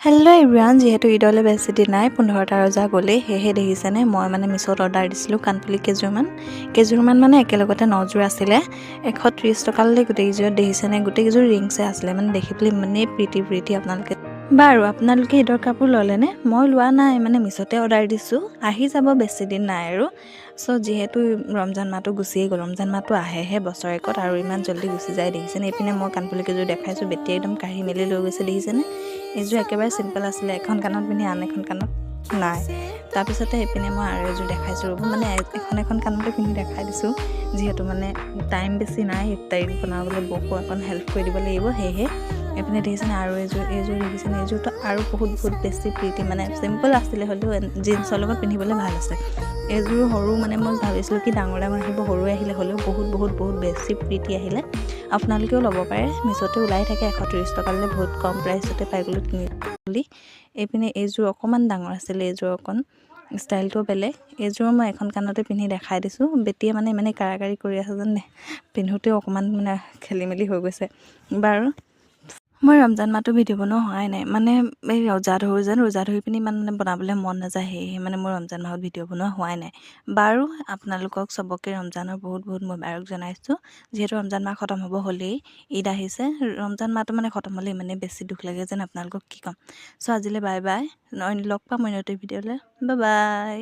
Hello' everyone, যিহেতু ঈদলৈ বেছি দিন নাই, 15টা ৰজা গ'লেই, সেয়েহে দেখিছেনে মই মিছ'ত অৰ্ডাৰ দিছিলোঁ কাণফুলি কেইযোৰমান মানে একেলগতে 9যোৰ আছিলে 130 টকালৈ গোটেইকেইযোৰত। দেখিছেনে গোটেইকেইযোৰ ৰিংছে আছিলে, দেখিবলৈ ইমানেই প্ৰিটি আপোনালোকে। বাৰু আপোনালোকে ঈদৰ কাপোৰ ল'লেনে? মই লোৱা নাই, মিছ'তে অৰ্ডাৰ দিছোঁ, আহি যাব বেছি দিন নাই আৰু। যিহেতু ৰমজান মাহটো গুচিয়ে গ'ল, ৰমজান মাহটো আহেহে বছৰেকত আৰু ইমান জল্দি গুচি যায়। দেখিছেনে এইপিনে মই কাণফুলি কেইযোৰ দেখাইছোঁ, বেটিয়ে একদম কাঢ়ি মেলি লৈ গৈছে। দেখিছেনে এইযোৰ একেবাৰে চিম্পল আছিলে, এখন কাণত পিন্ধি আন এখন কাণত নাই। তাৰপিছতে এইপিনে মই আৰু এযোৰ দেখাইছোঁ, এখন কাণতে পিন্ধি দেখাই দিছোঁ, যিহেতু টাইম বেছি নাই, ইফতাৰী বনাবলৈ বকো অকণ হেল্প কৰি দিব লাগিব। সেয়েহে এইপিনে দেখিছেনে আৰু এইযোৰ দেখিছেনে, এইযোৰটো আৰু বহুত বেছি প্ৰিটি, চিম্পল আছিলে, হ'লেও জিন্সৰ লগত পিন্ধিবলৈ ভাল আছে। এইযোৰ সৰু, মই ভাবিছিলোঁ কি ডাঙৰ আহিব, সৰু আহিলে, হ'লেও বহুত বেছি প্ৰিটি আহিলে। আপোনালোকেও ল'ব পাৰে, মিছ'তে ওলাই থাকে 130 টকালৈ, বহুত কম প্ৰাইচতে পাই গ'লোঁ কিনি। এইপিনে এইযোৰ অকণমান ডাঙৰ আছিলে, এইযোৰ অকণ ষ্টাইলটো বেলেগ। এইযোৰ মই এখন কাণতে পিন্ধি দেখাই দিছোঁ, বেটিয়ে ইমানেই কাৰাকাৰী কৰি আছে যেন পিন্ধোতেও অকণমান খেলি মেলি হৈ গৈছে। বাৰু মই ৰমজান মাহটো ভিডিঅ' বনোৱা হোৱাই নাই, এই ৰোজা ধৰি পিনি ইমান বনাবলৈ মন নাযায়, সেয়েহে মোৰ ৰমজান মাহত ভিডিঅ' বনোৱা হোৱাই নাই। বাৰু আপোনালোকক চবকে ৰমজানৰ বহুত মোবাৰক জনাইছোঁ। যিহেতু ৰমজান মাহ খতম হ'ব হ'লেই, ঈদ আহিছে, ৰমজান মাহটো খতম হ'লে ইমানেই বেছি দুখ লাগে যেন আপোনালোকক কি ক'ম। আজিলৈ বাই বাই, লগ পাম অন্য এটা ভিডিঅ'লৈ, বাই বাই।